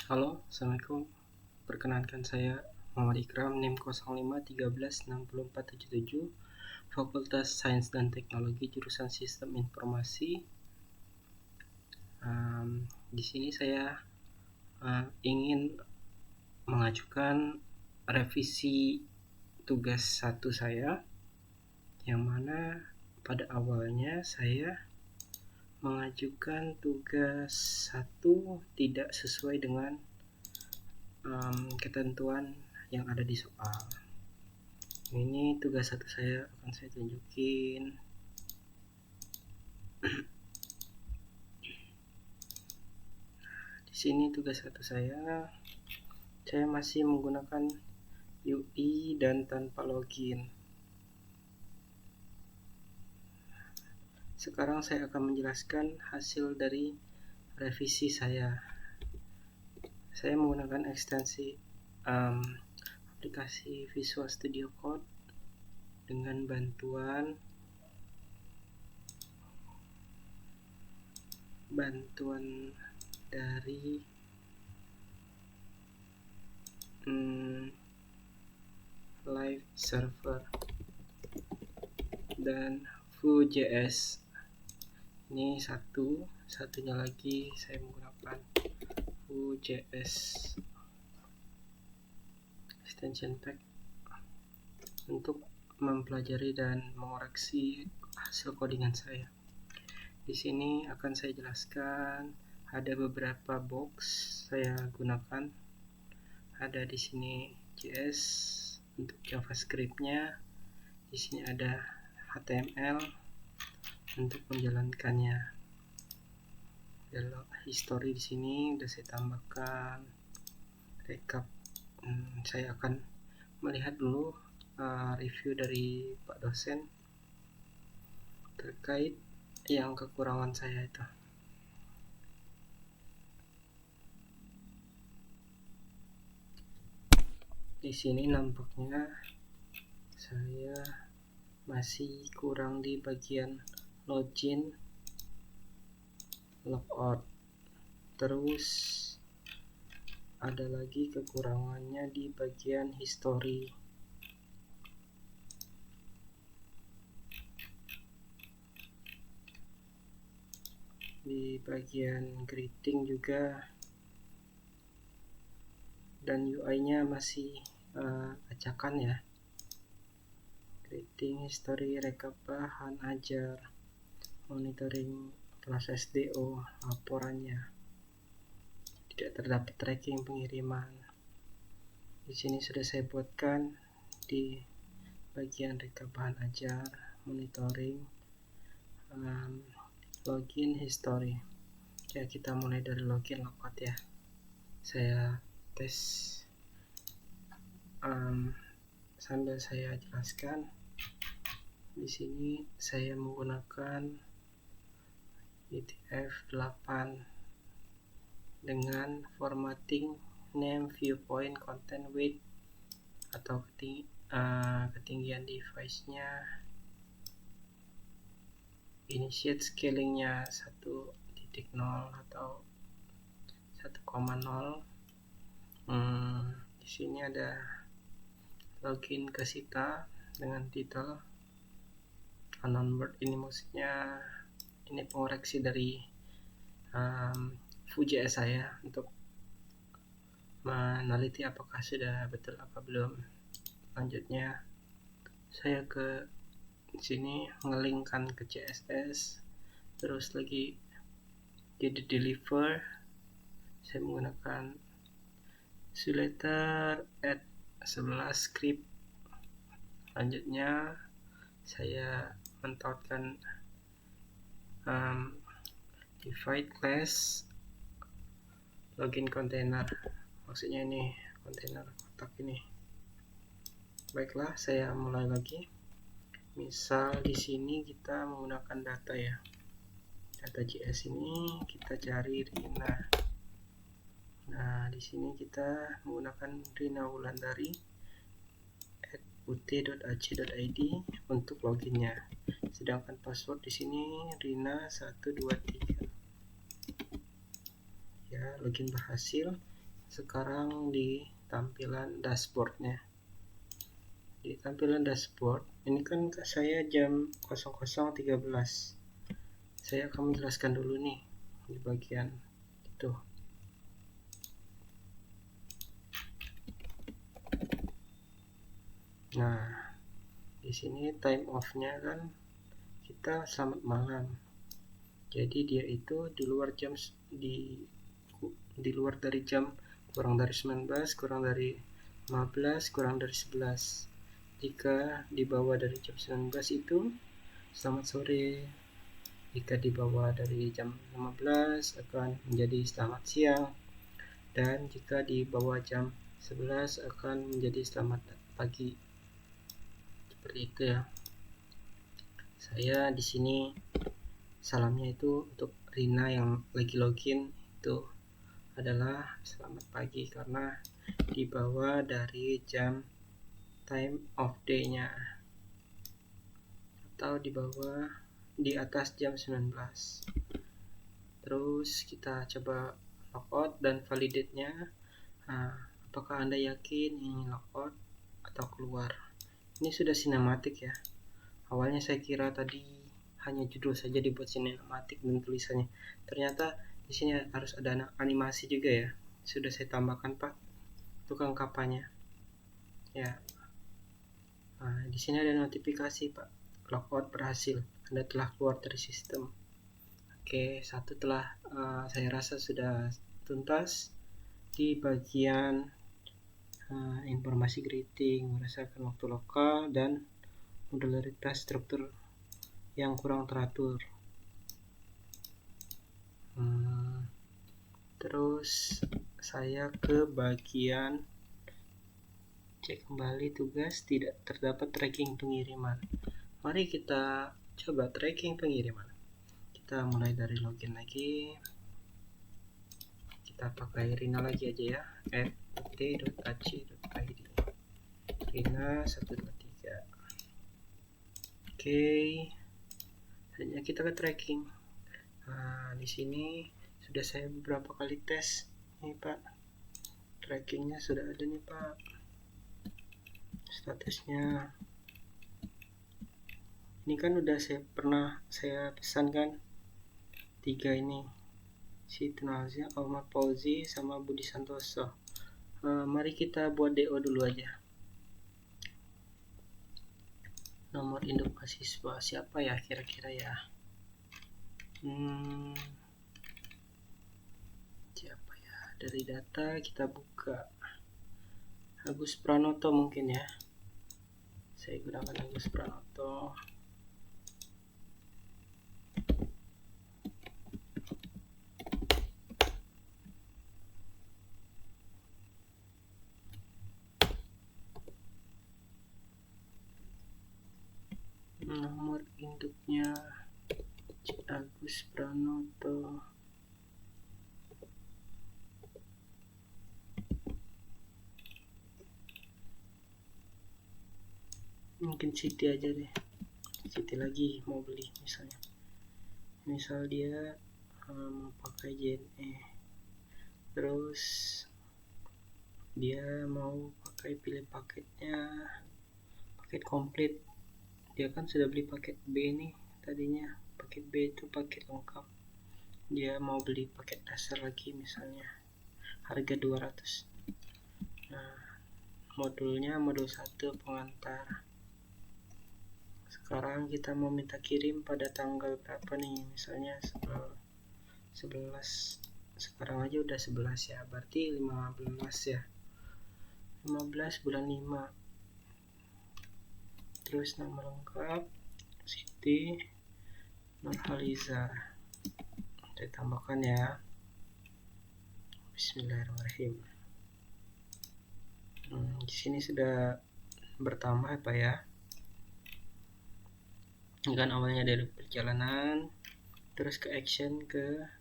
Halo, Assalamualaikum. Perkenalkan saya Muhammad Ikram, NIM 0513604777, Fakultas Sains dan Teknologi, jurusan Sistem Informasi. Di sini saya ingin mengajukan revisi tugas 1 saya, yang mana pada awalnya saya mengajukan tugas 1 tidak sesuai dengan ketentuan yang ada di soal. Ini tugas 1 saya akan saya tunjukin. Di sini tugas 1 saya masih menggunakan UI dan tanpa login. Sekarang saya akan menjelaskan hasil dari revisi saya. Saya menggunakan ekstensi aplikasi Visual Studio Code dengan bantuan dari Live Server dan Vue.js. Ini satunya lagi saya menggunakan Vue.js extension pack untuk mempelajari dan mengoreksi hasil codingan saya. Di sini akan saya jelaskan ada beberapa box saya gunakan. Ada di sini JS untuk JavaScript-nya. Di sini ada HTML untuk menjalankannya. Dalam history di sini udah saya tambahkan recap. Saya akan melihat dulu review dari Pak dosen terkait yang kekurangan saya itu. Di sini nampaknya saya masih kurang di bagian login, logout. Terus ada lagi kekurangannya di bagian history. Di bagian greeting juga, dan UI-nya masih acakan ya. Greeting, history, rekap bahan ajar, monitoring proses DO, laporannya. Tidak terdapat tracking pengiriman. Di sini sudah saya buatkan di bagian rekap bahan ajar, monitoring, login, history. Ya, kita mulai dari login logout ya. Saya tes sambil saya jelaskan. Di sini saya menggunakan UTF-8 dengan formatting name, viewpoint, content, weight atau ketinggian device-nya, initiate scaling-nya 1.0 atau 1,0. Di sini ada login ke Sita dengan titel unknown word. Ini maksudnya ini pengoreksi dari Vue.js saya untuk meneliti apakah sudah betul apa belum. Selanjutnya saya ke sini ngelingkan ke CSS, terus lagi di deliver saya menggunakan SULETER add 11 script. Selanjutnya saya mentautkan divide class login container, maksudnya ini kontainer kotak ini. Baiklah, saya mulai lagi. Misal di sini kita menggunakan data ya, data JS ini kita cari Rina. Nah, di sini kita menggunakan Rina Wulandari ut.ac.id untuk loginnya. Sedangkan password di sini Rina 123. Ya, login berhasil. sekarang di tampilan dashboardnya. Di tampilan dashboard ini kan saya jam 00.13. Saya akan menjelaskan dulu nih di bagian itu. Nah, di sini time off-nya kan kita selamat malam. Jadi dia itu di luar jam di luar dari jam, kurang dari 19, kurang dari 15, kurang dari 11. Jika di bawah dari jam 19 itu selamat sore. Jika di bawah dari jam 15 akan menjadi selamat siang, dan jika di bawah jam 11 akan menjadi selamat pagi. Seperti itu ya. Saya di sini salamnya itu untuk Rina yang lagi login itu adalah selamat pagi karena di bawah dari jam time of day-nya, atau di atas jam 19. Terus kita coba logout dan validate-nya. Nah, apakah Anda yakin ini logout atau keluar? Ini sudah sinematik ya. Awalnya saya kira tadi hanya judul saja dibuat sinematik dan tulisannya. Ternyata di sini harus ada animasi juga ya. Sudah saya tambahkan Pak, tukang kapanya. Ya. Nah, di sini ada notifikasi Pak. Logout berhasil. Anda telah keluar dari sistem. Oke, satu telah saya rasa sudah tuntas di bagian informasi greeting, merasakan waktu lokal, dan modularitas struktur yang kurang teratur. Terus saya ke bagian cek kembali tugas, tidak terdapat tracking pengiriman. Mari kita coba tracking pengiriman. Kita mulai dari login lagi. Kita pakai Rina lagi aja ya, @t.ac.id Rina 123. Oke, hanya kita ke tracking. Nah, di sini sudah saya beberapa kali tes nih Pak, trackingnya sudah ada nih Pak, statusnya ini kan udah saya pesankan 3 ini, si Tunalzia, Ahmad Fauzi, sama Budi Santoso. Mari kita buat DO dulu aja. Nomor induk mahasiswa siapa ya kira-kira ya? Siapa ya? Dari data kita buka Agus Pranoto mungkin ya. Saya gunakan Agus Pranoto. Nomor induknya Agus Pranoto. Mungkin Siti aja deh. Siti lagi mau beli misalnya. Misal dia mau pakai JNE. Terus dia mau pakai pilih paketnya, paket komplit. Dia kan sudah beli paket B nih tadinya. Paket B itu paket lengkap. Dia mau beli paket dasar lagi misalnya, harga 200. Nah, modulnya modul 1 pengantar. Sekarang kita mau minta kirim pada tanggal berapa nih, misalnya 11. Sekarang aja udah 11 ya, berarti 15 ya, 15 bulan 5. Terus nama lengkap Siti Nurhaliza, saya tambahkan ya. Bismillahirrahmanirrahim. Di sini sudah bertambah Pak ya. Ini kan awalnya dari perjalanan, terus ke action, ke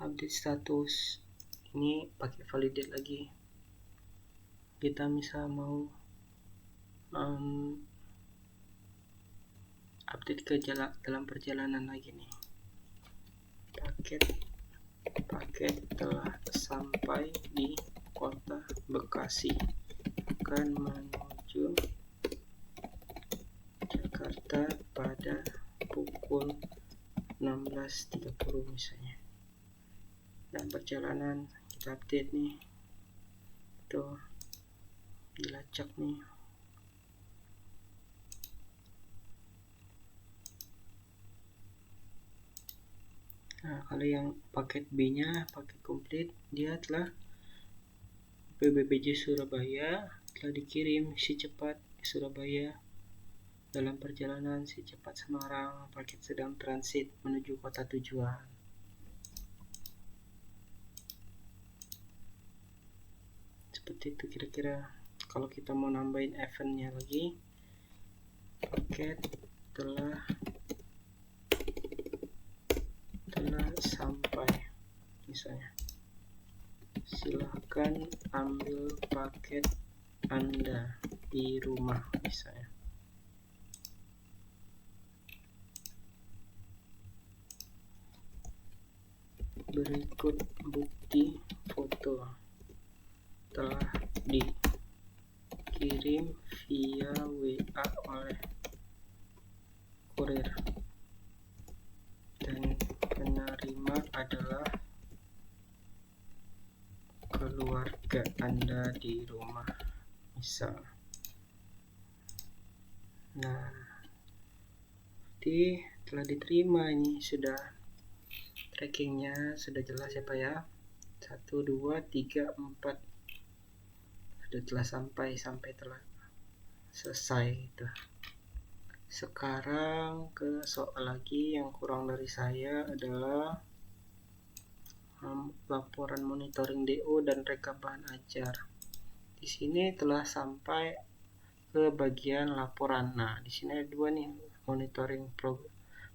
update status. Ini pakai validate lagi. Kita misal mau update ke dalam perjalanan lagi nih. Paket paket telah sampai di kota Bekasi, akan menuju Jakarta pada pukul 16.30 misalnya. Dan perjalanan kita update nih, tuh dilacak nih. Nah, kalau yang paket B nya, paket komplit, dia telah PBBJ Surabaya telah dikirim si cepat Surabaya. Dalam perjalanan si cepat Semarang, paket sedang transit menuju kota tujuan. Seperti itu kira-kira. Kalau kita mau nambahin eventnya lagi, paket telah sampai misalnya, silahkan ambil paket Anda di rumah misalnya. Berikut bukti foto telah dikirim via WA oleh kurir dan penerima adalah keluarga Anda di rumah misal. Nah, jadi telah diterima, ini sudah trackingnya sudah jelas ya Pak ya. 1, 2, 3, 4 sudah telah sampai telah selesai itu. Sekarang ke soal lagi yang kurang dari saya adalah laporan monitoring DO dan rekap bahan ajar. Di sini telah sampai ke bagian laporan. Nah, di sini ada 2 nih, monitoring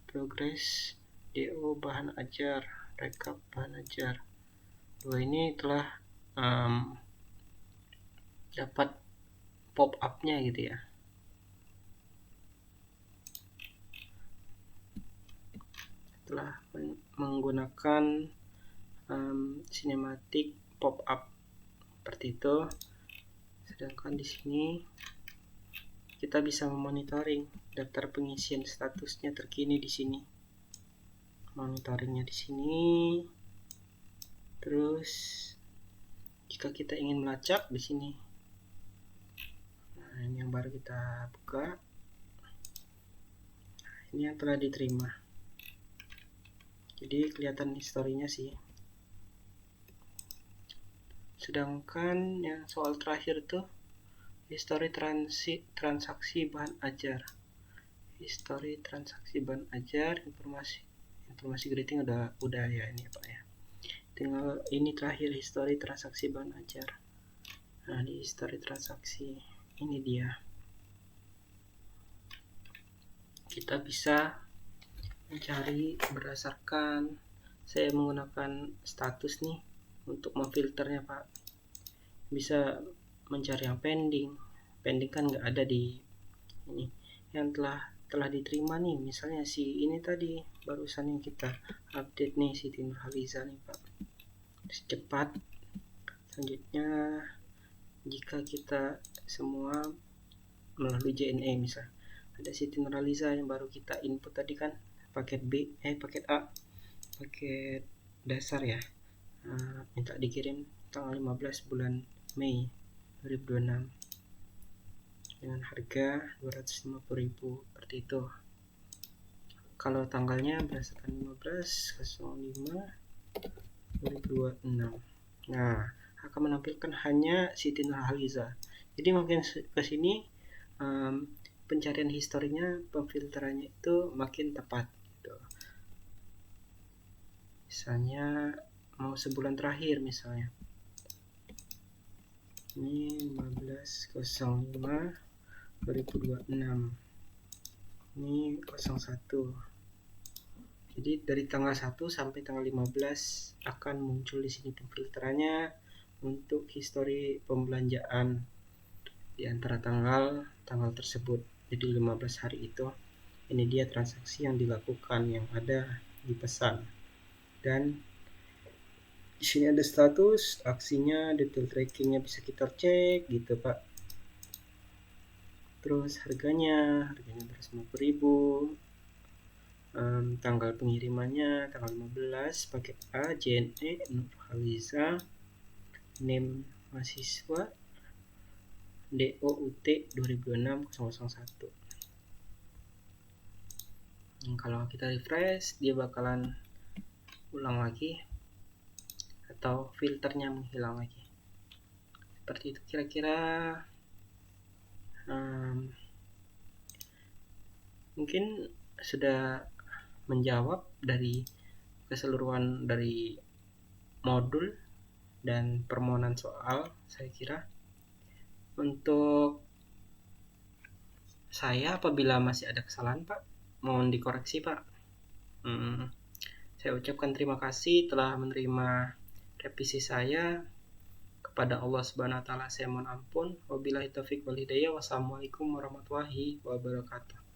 progress DO bahan ajar, rekap bahan ajar. 2 ini telah dapat pop up-nya gitu ya. Telah menggunakan sinematik pop up seperti itu. Sedangkan di sini kita bisa memonitoring daftar pengisian statusnya terkini di sini. Monitoringnya di sini. Terus jika kita ingin melacak di sini. Nah, ini yang baru kita buka. Ini yang telah diterima. Jadi kelihatan historinya sih. Sedangkan yang soal terakhir tuh history transaksi bahan ajar. History transaksi bahan ajar, informasi grading udah ya ini Pak ya. Tinggal ini terakhir, history transaksi bahan ajar. Nah, di history transaksi ini dia. Kita bisa mencari berdasarkan, saya menggunakan status nih untuk memfilternya Pak. Bisa mencari yang pending kan nggak ada di ini. Yang telah diterima nih, misalnya si ini tadi barusan yang kita update nih, Siti Nurhaliza nih Pak. Secepat. Selanjutnya jika kita semua melalui JNE, misal ada Siti Nurhaliza yang baru kita input tadi kan, paket A, paket dasar ya, minta dikirim tanggal 15 bulan Mei 2026 dengan harga 250.000 seperti itu. Kalau tanggalnya berdasarkan 15/05/2026. Nah, akan menampilkan hanya Siti Nurhaliza. Jadi makin ke sini pencarian historinya, pemfilterannya itu makin tepat gitu. Misalnya mau sebulan terakhir misalnya. Ini 15/05/2026. Ini 01. Jadi dari tanggal 1 sampai tanggal 15 akan muncul di sini pemfilterannya untuk histori pembelanjaan di antara tanggal tersebut. Jadi 15 hari itu ini dia transaksi yang dilakukan yang ada di pesan. Dan Di sini ada status, aksinya, detail trackingnya bisa kita cek gitu Pak. Terus harganya 250.000. Tanggal pengirimannya tanggal 15, paket A, JNE, Nurhaliza, NIM mahasiswa, DOUT 2006-001. Kalau kita refresh, dia bakalan ulang lagi atau filternya menghilang lagi. Seperti itu kira-kira. Mungkin sudah menjawab dari keseluruhan dari modul dan permohonan soal, saya kira. Untuk saya, apabila masih ada kesalahan Pak, mohon dikoreksi Pak. Saya ucapkan terima kasih telah menerima revisi saya. Kepada Allah Subhanahu wa taala saya mohon ampun. Wabillahi taufik wal hidayah. Wassalamualaikum warahmatullahi wabarakatuh.